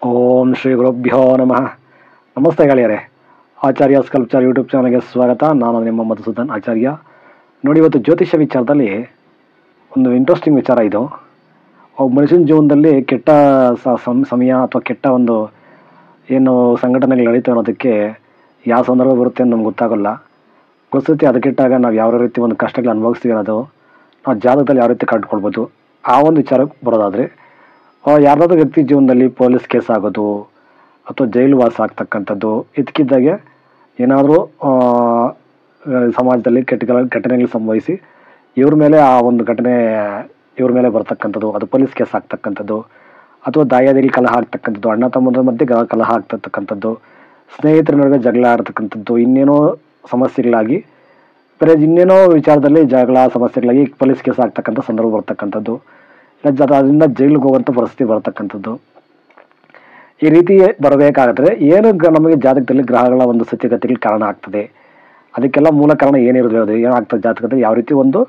ಓಂ ಶ್ರೀ ಗುರುಭ್ಯೋ ನಮಃ. ನಮಸ್ತೆ ಗೆಳೆಯರೆ. ಆಚಾರ್ಯ ಸ್ಕಲ್ಪ್ಚರ್ ಯೂಟ್ಯೂಬ್ ಚಾನಲ್ಗೆ ಸ್ವಾಗತ. ನಾನು ನಿಮ್ಮ ಮಧುಸೂದನ್ ಆಚಾರ್ಯ. ನೋಡಿ, ಇವತ್ತು ಜ್ಯೋತಿಷ್ಯ ವಿಚಾರದಲ್ಲಿ ಒಂದು ಇಂಟ್ರೆಸ್ಟಿಂಗ್ ವಿಚಾರ ಇದು. ಒಬ್ಬ ಮನುಷ್ಯನ ಜೀವನದಲ್ಲಿ ಕೆಟ್ಟ ಸಮಯ ಅಥವಾ ಕೆಟ್ಟ ಒಂದು ಏನು ಸಂಘಟನೆಗಳು ನಡೀತಾ ಅನ್ನೋದಕ್ಕೆ ಯಾವ ಸಂದರ್ಭ ಬರುತ್ತೆ ಅಂತ ನಮ್ಗೆ ಗೊತ್ತಾಗಲ್ಲ. ಪರಿಸ್ಥಿತಿ ಅದಕ್ಕಿಟ್ಟಾಗ ನಾವು ಯಾವ ರೀತಿ ಒಂದು ಕಷ್ಟಗಳು ಅನುಭವಿಸ್ತೀವಿ ಅನ್ನೋದು ನಾವು ಜಾತಕದಲ್ಲಿ ಯಾವ ರೀತಿ ಕಂಡುಕೊಳ್ಬೋದು. ಆ ಒಂದು ವಿಚಾರಕ್ಕೆ ಬರೋದಾದರೆ, ಯಾರ್ದಾದ್ರೂ ವ್ಯಕ್ತಿ ಜೀವನದಲ್ಲಿ ಪೊಲೀಸ್ ಕೇಸ್ ಆಗೋದು ಅಥವಾ ಜೈಲು ವಾಸ ಆಗ್ತಕ್ಕಂಥದ್ದು, ಇದಕ್ಕಿದ್ದಾಗೆ ಏನಾದರೂ ಸಮಾಜದಲ್ಲಿ ಘಟನೆಗಳು ಸಂಭವಿಸಿ ಇವ್ರ ಮೇಲೆ ಆ ಒಂದು ಘಟನೆ ಇವ್ರ ಮೇಲೆ ಬರ್ತಕ್ಕಂಥದ್ದು, ಅದು ಪೊಲೀಸ್ ಕೇಸ್ ಆಗ್ತಕ್ಕಂಥದ್ದು, ಅಥವಾ ದಾಯಾದಿಗಳು ಕಲಹ ಆಗ್ತಕ್ಕಂಥದ್ದು, ಅಣ್ಣ ತಮ್ಮಂದ್ರ ಮಧ್ಯೆ ಕಲಹ ಆಗ್ತಕ್ಕಂಥದ್ದು, ಸ್ನೇಹಿತರ ನಡುವೆ ಜಗಳ ಆಡ್ತಕ್ಕಂಥದ್ದು, ಇನ್ನೇನೋ ಸಮಸ್ಯೆಗಳಾಗಿ ಇನ್ನೇನೋ ವಿಚಾರದಲ್ಲಿ ಜಗಳ ಸಮಸ್ಯೆಗಳಾಗಿ ಪೊಲೀಸ್ ಕೇಸ್ ಆಗ್ತಕ್ಕಂಥ ಸಂದರ್ಭ ಬರ್ತಕ್ಕಂಥದ್ದು, ಅದರಿಂದ ಜೈಲಿಗೆ ಹೋಗುವಂಥ ಪರಿಸ್ಥಿತಿ ಬರ್ತಕ್ಕಂಥದ್ದು. ಈ ರೀತಿ ಬರಬೇಕಾದ್ರೆ ಏನು ನಮಗೆ ಜಾತಕದಲ್ಲಿ ಗ್ರಹಗಳ ಒಂದು ಸ್ಥಿತಿಗತಿಗಳು ಕಾರಣ ಆಗ್ತದೆ, ಅದಕ್ಕೆಲ್ಲ ಮೂಲ ಕಾರಣ ಏನಿರೋದು, ಏನಾಗ್ತದೆ ಜಾತಕದಲ್ಲಿ, ಯಾವ ರೀತಿ ಒಂದು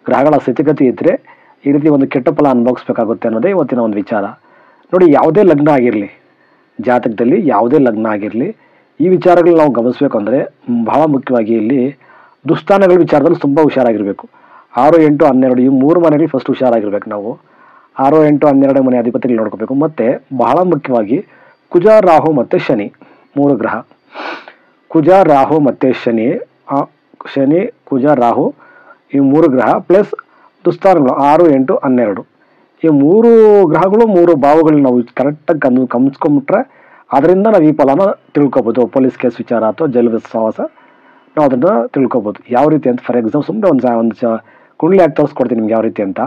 ಗ್ರಹಗಳ ಸ್ಥಿತಿಗತಿ ಇದ್ದರೆ ಈ ರೀತಿ ಒಂದು ಕೆಟ್ಟ ಫಲ ಅನುಭವಿಸ್ಬೇಕಾಗುತ್ತೆ ಅನ್ನೋದೇ ಇವತ್ತಿನ ಒಂದು ವಿಚಾರ. ನೋಡಿ, ಯಾವುದೇ ಲಗ್ನ ಆಗಿರಲಿ, ಜಾತಕದಲ್ಲಿ ಯಾವುದೇ ಲಗ್ನ ಆಗಿರಲಿ, ಈ ವಿಚಾರಗಳು ನಾವು ಗಮನಿಸಬೇಕು ಅಂದರೆ ಬಹಳ ಮುಖ್ಯವಾಗಿ ಇಲ್ಲಿ ದುಸ್ಥಾನಗಳ ವಿಚಾರದಲ್ಲಿ ತುಂಬ ಹುಷಾರಾಗಿರಬೇಕು. 6, 8, 12 ಈ 3 ಮನೆಗಳು ಫಸ್ಟ್ ಹುಷಾರಾಗಿರ್ಬೇಕು. ನಾವು 6, 8, 12 ಮನೆ ಅಧಿಪತಿಗಳು ನೋಡ್ಕೋಬೇಕು. ಮತ್ತು ಬಹಳ ಮುಖ್ಯವಾಗಿ ಕುಜ, ರಾಹು ಮತ್ತು ಶನಿ 3 ಗ್ರಹ. ಕುಜ, ರಾಹು ಮತ್ತು ಶನಿ, ಕುಜ, ರಾಹು ಈ 3 ಗ್ರಹ ಪ್ಲಸ್ ದುಸ್ಥಾನಗಳು 6, 8, 12 ಈ 3 ಗ್ರಹಗಳು 3 ಭಾವಗಳು ನಾವು ಕರೆಕ್ಟಾಗಿ ಗಮನಿಸ್ಕೊಂಡ್ಬಿಟ್ರೆ ಅದರಿಂದ ನಾವು ಈ ಫಲನ ತಿಳ್ಕೊಬೋದು. ಪೊಲೀಸ್ ಕೇಸ್ ವಿಚಾರ ಅಥವಾ ಜೈಲು ಸಹವಾಸ ನಾವು ಅದನ್ನು ತಿಳ್ಕೊಬೋದು. ಯಾವ ರೀತಿ ಅಂತ ಫಾರ್ ಎಕ್ಸಾಂಪಲ್ ಸುಮ್ಮನೆ ಒಂದು ಕುಂಡ್ಲಿ ಹಾಕಿ ತೋರಿಸ್ಕೊಡ್ತೀನಿ ನಿಮ್ಗೆ ಯಾವ ರೀತಿ ಅಂತ.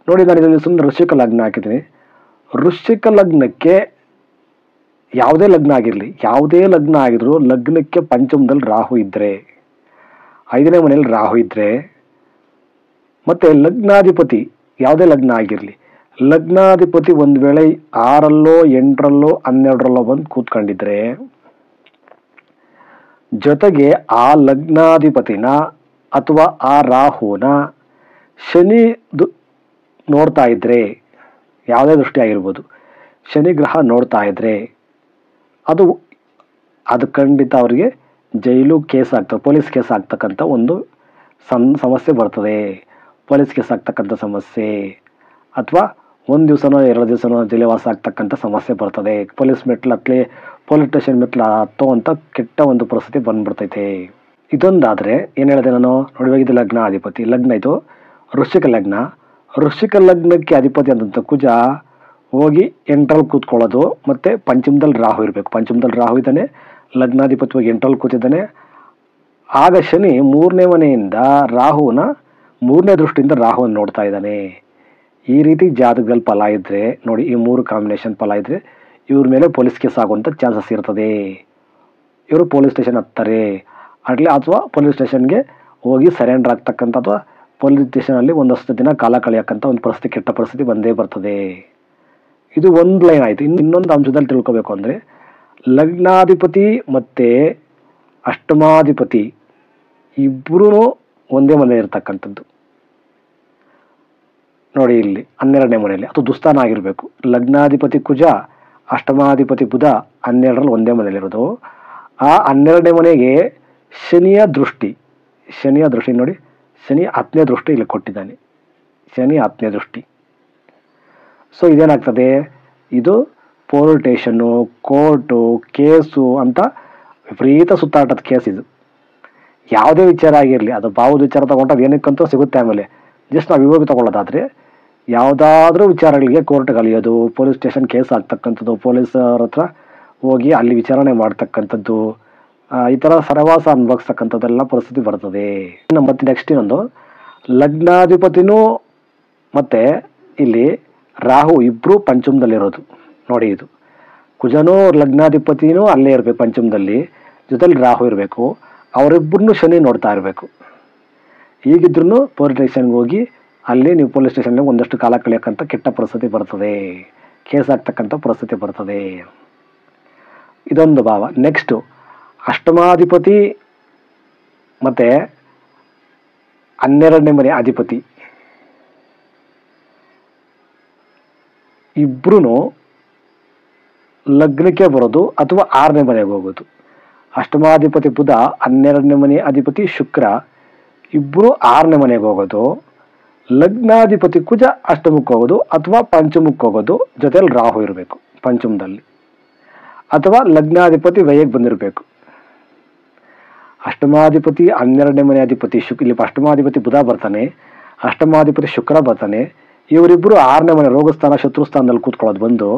ನೋಡಿ, ನಾನು ಇದರಲ್ಲಿ ಸುಮ್ಮನೆ ವೃಶ್ಚಿಕ ಲಗ್ನ ಹಾಕಿದ್ದೀನಿ. ವೃಶ್ಚಿಕ ಲಗ್ನಕ್ಕೆ ಯಾವುದೇ ಲಗ್ನ ಆಗಿರಲಿ, ಯಾವುದೇ ಲಗ್ನ ಆಗಿದ್ರು ಲಗ್ನಕ್ಕೆ ಪಂಚಮದಲ್ಲಿ ರಾಹು ಇದ್ದರೆ, 5ನೇ ಮನೆಯಲ್ಲಿ ರಾಹು ಇದ್ದರೆ, ಮತ್ತು ಲಗ್ನಾಧಿಪತಿ ಯಾವುದೇ ಲಗ್ನ ಆಗಿರಲಿ, ಲಗ್ನಾಧಿಪತಿ ಒಂದು ವೇಳೆ 6ರಲ್ಲೋ 8ರಲ್ಲೋ 12ರಲ್ಲೋ ಬಂದು ಕೂತ್ಕೊಂಡಿದ್ರೆ, ಜೊತೆಗೆ ಆ ಲಗ್ನಾಧಿಪತಿನ ಅಥವಾ ಆ ರಾಹುನ ಶನಿ ನೋಡ್ತಾ ಇದ್ರೆ, ಯಾವುದೇ ದೃಷ್ಟಿ ಆಗಿರ್ಬೋದು, ಶನಿ ಗ್ರಹ ನೋಡ್ತಾ ಇದ್ರೆ ಅದು ಖಂಡಿತ ಅವರಿಗೆ ಜೈಲು ಕೇಸ್ ಆಗ್ತದೆ, ಪೊಲೀಸ್ ಕೇಸ್ ಆಗ್ತಕ್ಕಂಥ ಒಂದು ಸಮಸ್ಯೆ ಬರ್ತದೆ. ಪೊಲೀಸ್ ಕೇಸ್ ಆಗ್ತಕ್ಕಂಥ ಸಮಸ್ಯೆ ಅಥವಾ 1 ದಿವಸನೋ 2 ದಿವಸನೋ ಜೈಲವಾಸ ಆಗ್ತಕ್ಕಂಥ ಸಮಸ್ಯೆ ಬರ್ತದೆ. ಪೊಲೀಸ್ ಸ್ಟೇಷನ್ ಮೆಟ್ಲು ಹತ್ತುವಂಥ ಕೆಟ್ಟ ಒಂದು ಪರಿಸ್ಥಿತಿ ಬಂದ್ಬಿಡ್ತೈತೆ. ಇದೊಂದಾದರೆ ಏನು ಹೇಳಿದೆ ನಾನು, ನೋಡಿ, ಇದು ಲಗ್ನ ಅಧಿಪತಿ ಲಗ್ನ, ಇದು ವೃಶ್ಚಿಕ ಲಗ್ನ. ವೃಶ್ಚಿಕ ಲಗ್ನಕ್ಕೆ ಅಧಿಪತಿ ಆದಂಥ ಕುಜ ಹೋಗಿ 8ರಲ್ಲಿ ಕೂತ್ಕೊಳ್ಳೋದು, ಮತ್ತು ಪಂಚಮದಲ್ಲಿ ರಾಹು ಇರಬೇಕು. ಪಂಚಮದಲ್ಲಿ ರಾಹು ಇದ್ದಾನೆ, ಲಗ್ನಾಧಿಪತಿಯಾಗಿ 8ರಲ್ಲಿ ಕೂತಿದ್ದಾನೆ. ಆಗ ಶನಿ 3ನೇ ಮನೆಯಿಂದ ರಾಹುನ 3ನೇ ದೃಷ್ಟಿಯಿಂದ ರಾಹುವನ್ನು ನೋಡ್ತಾ ಇದ್ದಾನೆ. ಈ ರೀತಿ ಜಾತಕದಲ್ಲಿ ಫಲ ಇದ್ದರೆ ನೋಡಿ, ಈ 3 ಕಾಂಬಿನೇಷನ್ ಫಲ ಇದ್ದರೆ ಇವ್ರ ಮೇಲೆ ಪೊಲೀಸ್ ಕೇಸ್ ಆಗುವಂಥ ಚಾನ್ಸಸ್ ಇರ್ತದೆ. ಇವರು ಪೊಲೀಸ್ ಸ್ಟೇಷನ್ ಹತ್ತಾರೆ ಅಥವಾ ಪೊಲೀಸ್ ಸ್ಟೇಷನ್ಗೆ ಹೋಗಿ ಸರೆಂಡರ್ ಆಗ್ತಕ್ಕಂಥ ಅಥವಾ ಪೊಲೀಸ್ ಸ್ಟೇಷನಲ್ಲಿ ಒಂದಷ್ಟು ದಿನ ಕಾಲ ಕಳೆಯಕ್ಕಂಥ ಒಂದು ಪರಿಸ್ಥಿತಿ, ಕೆಟ್ಟ ಪರಿಸ್ಥಿತಿ ಬಂದೇ ಬರ್ತದೆ. ಇದು ಒಂದು ಲೈನ್ ಆಯಿತು. ಇನ್ನೊಂದು ಅಂಶದಲ್ಲಿ ತಿಳ್ಕೊಬೇಕು ಅಂದರೆ, ಲಗ್ನಾಧಿಪತಿ ಮತ್ತು ಅಷ್ಟಮಾಧಿಪತಿ ಇಬ್ಬರೂ ಒಂದೇ ಮನೆ ಇರ್ತಕ್ಕಂಥದ್ದು. ನೋಡಿ, ಇಲ್ಲಿ 12ನೇ ಮನೆಯಲ್ಲಿ ಅದು ದುಸ್ಥಾನ ಆಗಿರಬೇಕು. ಲಗ್ನಾಧಿಪತಿ ಕುಜ, ಅಷ್ಟಮಾಧಿಪತಿ ಬುಧ 12ರಲ್ಲಿ ಒಂದೇ ಮನೆಯಲ್ಲಿರೋದು. ಆ 12ನೇ ಮನೆಗೆ ಶನಿಯ ದೃಷ್ಟಿ ನೋಡಿ, ಶನಿ 10ನೇ ದೃಷ್ಟಿ ಇಲ್ಲಿ ಕೊಟ್ಟಿದ್ದಾನೆ. ಶನಿ 10ನೇ ದೃಷ್ಟಿ. ಸೊ ಇದೇನಾಗ್ತದೆ, ಇದು ಪೊಲೀಸ್ ಸ್ಟೇಷನ್ನು, ಕೋರ್ಟು, ಕೇಸು ಅಂತ ವಿಪರೀತ ಸುತ್ತಾಟದ ಕೇಸ್. ಇದು ಯಾವುದೇ ವಿಚಾರ ಆಗಿರಲಿ, ಅದು ಭಾವದ ವಿಚಾರ ತಗೊಂಡು ಅದು ಏನಕ್ಕಂತೂ ಸಿಗುತ್ತೆ. ಆಮೇಲೆ ಜಸ್ಟ್ ನಾವು ಇವಾಗ ತಗೊಳ್ಳೋದಾದರೆ, ಯಾವುದಾದ್ರೂ ವಿಚಾರಗಳಿಗೆ ಕೋರ್ಟ್ಗೆ ಅಲಿಯೋದು, ಪೊಲೀಸ್ ಸ್ಟೇಷನ್ ಕೇಸ್ ಆಗ್ತಕ್ಕಂಥದ್ದು, ಪೊಲೀಸರ ಹತ್ರ ಹೋಗಿ ಅಲ್ಲಿ ವಿಚಾರಣೆ ಮಾಡ್ತಕ್ಕಂಥದ್ದು, ಈ ಥರ ಸರವಾಸ ಅನುಭವಿಸ್ತಕ್ಕಂಥದ್ದೆಲ್ಲ ಪರಿಸ್ಥಿತಿ ಬರ್ತದೆ. ಮತ್ತು ನೆಕ್ಸ್ಟ್ ಇನ್ನೊಂದು, ಲಗ್ನಾಧಿಪತಿನೂ ಮತ್ತು ಇಲ್ಲಿ ರಾಹು ಇಬ್ಬರು ಪಂಚಮದಲ್ಲಿರೋದು. ನೋಡಿ, ಇದು ಕುಜನೂ ಲಗ್ನಾಧಿಪತಿನೂ ಅಲ್ಲೇ ಇರಬೇಕು ಪಂಚಮದಲ್ಲಿ, ಜೊತೆಲಿ ರಾಹು ಇರಬೇಕು. ಅವರಿಬ್ಬರನ್ನೂ ಶನಿ ನೋಡ್ತಾ ಇರಬೇಕು. ಈಗಿದ್ರೂ ಪೊಲೀಸ್ ಸ್ಟೇಷನ್ಗೆ ಹೋಗಿ ಅಲ್ಲಿ ನೀವು ಪೊಲೀಸ್ ಸ್ಟೇಷನ್ಗೆ ಒಂದಷ್ಟು ಕಾಲ ಕಳೆಯೋಕ್ಕಂಥ ಕೆಟ್ಟ ಪರಿಸ್ಥಿತಿ ಬರ್ತದೆ, ಕೇಸ್ ಆಗ್ತಕ್ಕಂಥ ಪರಿಸ್ಥಿತಿ ಬರ್ತದೆ. ಇದೊಂದು ಭಾವ. ನೆಕ್ಸ್ಟು ಅಷ್ಟಮಾಧಿಪತಿ ಮತ್ತು 12ನೇ ಮನೆ ಅಧಿಪತಿ ಇಬ್ಬರೂ ಲಗ್ನಕ್ಕೆ ಬರೋದು ಅಥವಾ 6ನೇ ಮನೆಗೆ ಹೋಗೋದು. ಅಷ್ಟಮಾಧಿಪತಿ ಬುಧ, 12ನೇ ಮನೆ ಅಧಿಪತಿ ಶುಕ್ರ ಇಬ್ಬರು 6ನೇ ಮನೆಗೆ ಹೋಗೋದು. ಲಗ್ನಾಧಿಪತಿ ಕುಜ ಅಷ್ಟಮಕ್ಕೆ ಹೋಗೋದು ಅಥವಾ ಪಂಚಮಕ್ಕೆ ಹೋಗೋದು, ಜೊತೆಯಲ್ಲಿ ರಾಹು ಇರಬೇಕು ಪಂಚಮದಲ್ಲಿ, ಅಥವಾ ಲಗ್ನಾಧಿಪತಿ ವ್ಯಯಕ್ಕೆ ಬಂದಿರಬೇಕು. ಅಷ್ಟಮಾಧಿಪತಿ 12ನೇ ಮನೆ ಅಧಿಪತಿ ಇಲ್ಲಿ ಅಷ್ಟಮಾಧಿಪತಿ ಬುಧ ಬರ್ತಾನೆ, ಅಷ್ಟಮಾಧಿಪತಿ ಶುಕ್ರ ಬರ್ತಾನೆ. ಇವರಿಬ್ಬರು 6ನೇ ಮನೆ ರೋಗಸ್ಥಾನ ಶತ್ರುಸ್ಥಾನದಲ್ಲಿ ಕೂತ್ಕೊಳ್ಳೋದು ಬಂದು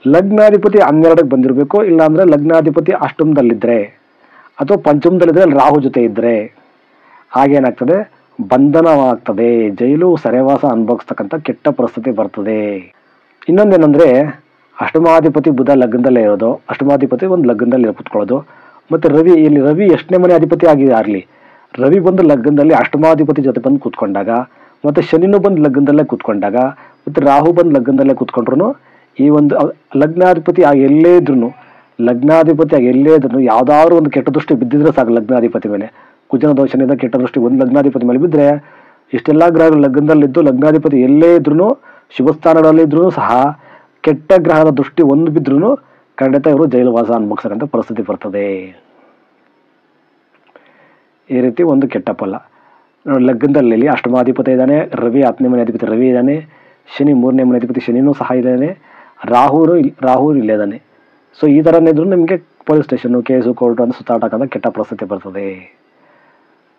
ಲಗ್ನಾಧಿಪತಿ 12ಕ್ಕೆ ಬಂದಿರಬೇಕು. ಇಲ್ಲಾಂದ್ರೆ ಲಗ್ನಾಧಿಪತಿ ಅಷ್ಟಮದಲ್ಲಿದ್ದರೆ ಅಥವಾ ಪಂಚಮದಲ್ಲಿದ್ದರೆ ರಾಹು ಜೊತೆ ಇದ್ದರೆ ಆಗೇನಾಗ್ತದೆ, ಬಂಧನವಾಗ್ತದೆ, ಜೈಲು ಸೆರೆವಾಸ ಅನುಭವಿಸ್ತಕ್ಕಂಥ ಕೆಟ್ಟ ಪರಿಸ್ಥಿತಿ ಬರ್ತದೆ. ಇನ್ನೊಂದೇನೆಂದರೆ ಅಷ್ಟಮಾಧಿಪತಿ ಬುಧ ಲಗ್ನದಲ್ಲೇ ಇರೋದು, ಅಷ್ಟಮಾಧಿಪತಿ ಒಂದು ಲಗ್ನದಲ್ಲಿ ಕೂತ್ಕೊಳ್ಳೋದು. ಮತ್ತು ರವಿ ಎಷ್ಟನೇ ಮನೆ ಅಧಿಪತಿ ಆಗಲಿ, ರವಿ ಬಂದು ಲಗ್ನದಲ್ಲಿ ಅಷ್ಟಮಾಧಿಪತಿ ಜೊತೆ ಬಂದು ಕೂತ್ಕೊಂಡಾಗ, ಮತ್ತು ಶನಿನೂ ಬಂದು ಲಗ್ನದಲ್ಲೇ ಕೂತ್ಕೊಂಡಾಗ, ಮತ್ತು ರಾಹು ಬಂದು ಲಗ್ನದಲ್ಲೇ ಕೂತ್ಕೊಂಡ್ರು ಈ ಒಂದು ಲಗ್ನಾಧಿಪತಿ ಎಲ್ಲೇ ಇದ್ರು ಯಾವುದಾದ್ರು ಒಂದು ಕೆಟ್ಟ ದೃಷ್ಟಿ ಬಿದ್ದಿದ್ರೆ ಸಾಕು ಲಗ್ನಾಧಿಪತಿ ಮೇಲೆ, ಕುಜನ ದೋಷನಿಂದ ಕೆಟ್ಟ ದೃಷ್ಟಿ ಒಂದು ಲಗ್ನಾಧಿಪತಿ ಮೇಲೆ ಬಿದ್ದರೆ ಇಷ್ಟೆಲ್ಲ ಗ್ರಹಗಳು ಲಗ್ನದಲ್ಲಿದ್ದು ಲಗ್ನಾಧಿಪತಿ ಎಲ್ಲೇ ಇದ್ರೂ ಶುಭ ಸ್ಥಾನಗಳಲ್ಲಿದ್ರೂ ಸಹ ಕೆಟ್ಟ ಗ್ರಹದ ದೃಷ್ಟಿ ಒಂದು ಬಿದ್ರೂ ಖಂಡಿತ ಇವರು ಜೈಲುವಾಸ ಅನುಭವಿಸಕ್ಕಂಥ ಪರಿಸ್ಥಿತಿ ಬರ್ತದೆ. ಈ ರೀತಿ ಒಂದು ಕೆಟ್ಟ ಫಲ. ಲಗ್ನದಲ್ಲಿ ಅಷ್ಟಮಾಧಿಪತಿ ಇದ್ದಾನೆ, ರವಿ 10ನೇ ಮನೆ ಅಧಿಪತಿ ರವಿ ಇದ್ದಾನೆ, ಶನಿ 3ನೇ ಮನೆ ಅಧಿಪತಿ ಶನಿನೂ ಸಹ ಇದ್ದಾನೆ, ರಾಹು ಇಲ್ಲೇ ಇದ್ದಾನೆ. ಸೊ ಈ ಥರನೇ ಇದ್ರು ನಿಮಗೆ ಪೊಲೀಸ್ ಸ್ಟೇಷನ್ನು, ಕೇಸು, ಕೋರ್ಟು ಅಂತ ಸುತ್ತಾಟಕ್ಕಂಥ ಕೆಟ್ಟ ಪರಿಸ್ಥಿತಿ ಬರ್ತದೆ.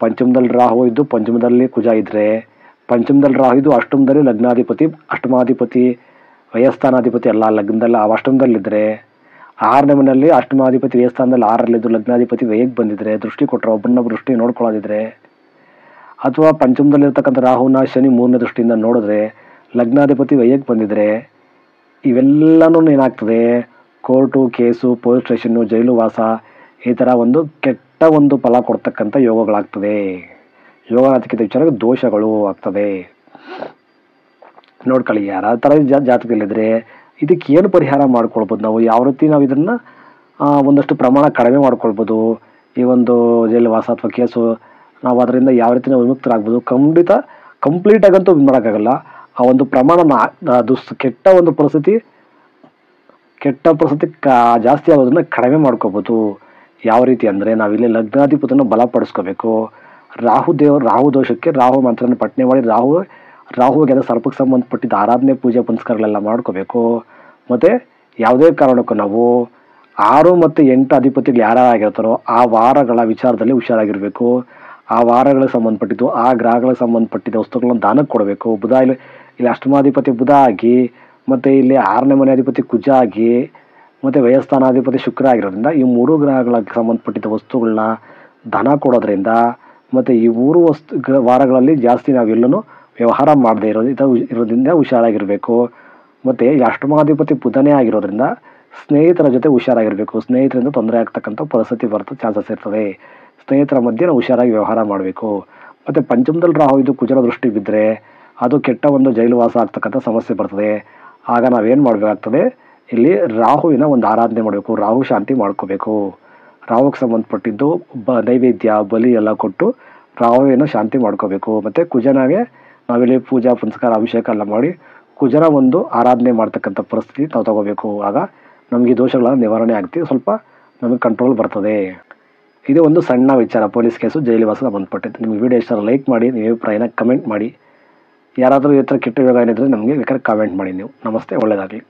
ಪಂಚಮದಲ್ಲಿ ರಾಹು ಇದ್ದು ಪಂಚಮದಲ್ಲಿ ಕುಜ ಇದ್ದರೆ, ಪಂಚಮದಲ್ಲಿ ರಾಹು ಇದ್ದು ಅಷ್ಟಮದಲ್ಲಿ ಲಗ್ನಾಧಿಪತಿ ಅಷ್ಟಮಾಧಿಪತಿ ವ್ಯಯಸ್ಥಾನಾಧಿಪತಿ ಎಲ್ಲ ಲಗ್ನದಲ್ಲಿ ಅಷ್ಟಮದಲ್ಲಿದ್ದರೆ, 6ನೇ ಮನೆಯಲ್ಲಿ ಅಷ್ಟಮಾಧಿಪತಿ ವ್ಯಯಸ್ಥಾನದಲ್ಲಿ 6ರಲ್ಲಿದ್ದು ಲಗ್ನಾಧಿಪತಿ ವ್ಯಯಕ್ಕೆ ಬಂದಿದ್ರೆ, ದೃಷ್ಟಿ ಕೊಟ್ಟರೆ ಒಬ್ಬನೊಬ್ಬ ದೃಷ್ಟಿ ನೋಡ್ಕೊಳ್ಳೋದಿದ್ರೆ, ಅಥವಾ ಪಂಚಮದಲ್ಲಿರ್ತಕ್ಕಂಥ ರಾಹುನ ಶನಿ 3ನೇ ದೃಷ್ಟಿಯಿಂದ ನೋಡಿದ್ರೆ ಲಗ್ನಾಧಿಪತಿ ವ್ಯಯಕ್ಕೆ ಬಂದಿದ್ರೆ, ಇವೆಲ್ಲನೂ ಏನಾಗ್ತದೆ, ಕೋರ್ಟು, ಕೇಸು, ಪೊಲೀಸ್ ಸ್ಟೇಷನ್ನು, ಜೈಲು ವಾಸ ಈ ಥರ ಒಂದು ಕೆಟ್ಟ ಒಂದು ಫಲ ಕೊಡ್ತಕ್ಕಂಥ ಯೋಗಗಳಾಗ್ತದೆ. ಯೋಗನಾಥಿಕ ವಿಚಾರ ದೋಷಗಳು ಆಗ್ತದೆ. ನೋಡ್ಕೊಳ್ಳಿ, ಯಾರ ಥರ ಜಾತಕದಲ್ಲಿದ್ದರೆ ಇದಕ್ಕೆ ಏನು ಪರಿಹಾರ ಮಾಡ್ಕೊಳ್ಬೋದು, ನಾವು ಯಾವ ರೀತಿ ನಾವು ಇದನ್ನು ಒಂದಷ್ಟು ಪ್ರಮಾಣ ಕಡಿಮೆ ಮಾಡ್ಕೊಳ್ಬೋದು. ಈ ಒಂದು ಜೈಲು ವಾಸ ಅಥವಾ ಕೇಸು ನಾವು ಅದರಿಂದ ಯಾವ ರೀತಿ ನಾವು ವಿಮುಕ್ತರಾಗ್ಬೋದು. ಕಂಪ್ಲೀಟಾಗಂತೂ ಇದು ಮಾಡೋಕ್ಕಾಗಲ್ಲ. ಆ ಒಂದು ಪ್ರಮಾಣ ಕೆಟ್ಟ ಒಂದು ಪರಿಸ್ಥಿತಿ ಜಾಸ್ತಿ ಆಗೋದನ್ನ ಕಡಿಮೆ ಮಾಡ್ಕೋಬೋದು. ಯಾವ ರೀತಿ ಅಂದರೆ ನಾವಿಲ್ಲಿ ಲಗ್ನಾಧಿಪತಿಯನ್ನು ಬಲಪಡಿಸ್ಕೋಬೇಕು. ರಾಹು ದೋಷಕ್ಕೆ ರಾಹು ಮಂತ್ರನ ಪಠನೆ ಮಾಡಿ ರಾಹುವಿಗೆ ಅದರ ಸರ್ಪಕ್ಕೆ ಸಂಬಂಧಪಟ್ಟಿದ್ದ ಆರಾಧನೆ, ಪೂಜೆ ಪುನಸ್ಕಾರಗಳೆಲ್ಲ ಮಾಡ್ಕೋಬೇಕು. ಮತ್ತು ಯಾವುದೇ ಕಾರಣಕ್ಕೂ ನಾವು 6 ಮತ್ತು 8 ಅಧಿಪತಿಗಳು ಯಾರಾಗಿರ್ತಾರೋ ಆ ವಾರಗಳ ವಿಚಾರದಲ್ಲಿ ಹುಷಾರಾಗಿರಬೇಕು. ಆ ವಾರಗಳಿಗೆ ಸಂಬಂಧಪಟ್ಟಿದ್ದು, ಆ ಗ್ರಹಗಳಿಗೆ ಸಂಬಂಧಪಟ್ಟಿದ್ದ ವಸ್ತುಗಳನ್ನ ದಾನಕ್ಕೆ ಕೊಡಬೇಕು. ಬುಧ ಇಲ್ಲಿ ಅಷ್ಟಮಾಧಿಪತಿ ಬುಧ ಆಗಿ, ಮತ್ತು ಇಲ್ಲಿ 6ನೇ ಮನೆ ಅಧಿಪತಿ ಕುಜ ಆಗಿ, ಮತ್ತು ವ್ಯಯಸ್ಥಾನಾಧಿಪತಿ ಶುಕ್ರ ಆಗಿರೋದ್ರಿಂದ ಈ 3 ಗ್ರಹಗಳಿಗೆ ಸಂಬಂಧಪಟ್ಟಿದ್ದ ವಸ್ತುಗಳನ್ನ ದಾನ ಕೊಡೋದ್ರಿಂದ, ಮತ್ತು ಈ 3 ವಾರಗಳಲ್ಲಿ ಜಾಸ್ತಿ ನಾವೆಲ್ಲೂ ವ್ಯವಹಾರ ಮಾಡದೇ ಇರೋದ್ರಿಂದ ಹುಷಾರಾಗಿರಬೇಕು. ಮತ್ತು ಈ ಅಷ್ಟಮಾಧಿಪತಿ ಬುಧನೇ ಆಗಿರೋದ್ರಿಂದ ಸ್ನೇಹಿತರ ಜೊತೆ ಹುಷಾರಾಗಿರಬೇಕು. ಸ್ನೇಹಿತರಿಂದ ತೊಂದರೆ ಆಗ್ತಕ್ಕಂಥ ಪರಿಸ್ಥಿತಿ ಚಾನ್ಸಸ್ ಇರ್ತದೆ. ಸ್ನೇಹಿತರ ಮಧ್ಯೆ ನಾವು ಹುಷಾರಾಗಿ ವ್ಯವಹಾರ ಮಾಡಬೇಕು. ಮತ್ತು ಪಂಚಮದಲ್ಲಿ ರಾಹು ಇದು ಕುಜರ ದೃಷ್ಟಿ ಬಿದ್ದರೆ ಅದು ಕೆಟ್ಟ ಒಂದು ಜೈಲುವಾಸ ಆಗ್ತಕ್ಕಂಥ ಸಮಸ್ಯೆ ಬರ್ತದೆ. ಆಗ ನಾವೇನು ಮಾಡಬೇಕಾಗ್ತದೆ, ಇಲ್ಲಿ ರಾಹುವಿನ ಒಂದು ಆರಾಧನೆ ಮಾಡಬೇಕು, ರಾಹು ಶಾಂತಿ ಮಾಡ್ಕೋಬೇಕು. ರಾಹುಗೆ ಸಂಬಂಧಪಟ್ಟಿದ್ದು ನೈವೇದ್ಯ ಬಲಿ ಎಲ್ಲ ಕೊಟ್ಟು ರಾಹುವಿನ ಶಾಂತಿ ಮಾಡ್ಕೋಬೇಕು. ಮತ್ತು ಕುಜನಾಗೆ ನಾವಿಲ್ಲಿ ಪೂಜಾ ಪುನಸ್ಕಾರ ಅಭಿಷೇಕ ಎಲ್ಲ ಮಾಡಿ ಕುಜನ ಒಂದು ಆರಾಧನೆ ಮಾಡ್ತಕ್ಕಂಥ ಪರಿಸ್ಥಿತಿ ನಾವು ತಗೋಬೇಕು. ಆಗ ನಮಗೆ ದೋಷಗಳ ನಿವಾರಣೆ ಆಗ್ತೀವಿ, ಸ್ವಲ್ಪ ನಮಗೆ ಕಂಟ್ರೋಲ್ ಬರ್ತದೆ. ಇದು ಒಂದು ಸಣ್ಣ ವಿಚಾರ, ಪೊಲೀಸ್ ಕೇಸು ಜೈಲುವಾಸ ಸಂಬಂಧಪಟ್ಟಿದ್ದು. ನಿಮಗೆ ವಿಡಿಯೋ ಇಷ್ಟ ಲೈಕ್ ಮಾಡಿ, ನೀವು ಅಭಿಪ್ರಾಯನ ಕಮೆಂಟ್ ಮಾಡಿ. ಯಾರಾದರೂ ಈ ಥರ ಕೆಟ್ಟ ಯೋಗ ಏನಿದ್ರೆ ನಮಗೆ ಬೇಕಾದ್ರೆ ಕಾಮೆಂಟ್ ಮಾಡಿ ನೀವು. ನಮಸ್ತೆ, ಒಳ್ಳೆಯದಾಗಲಿ.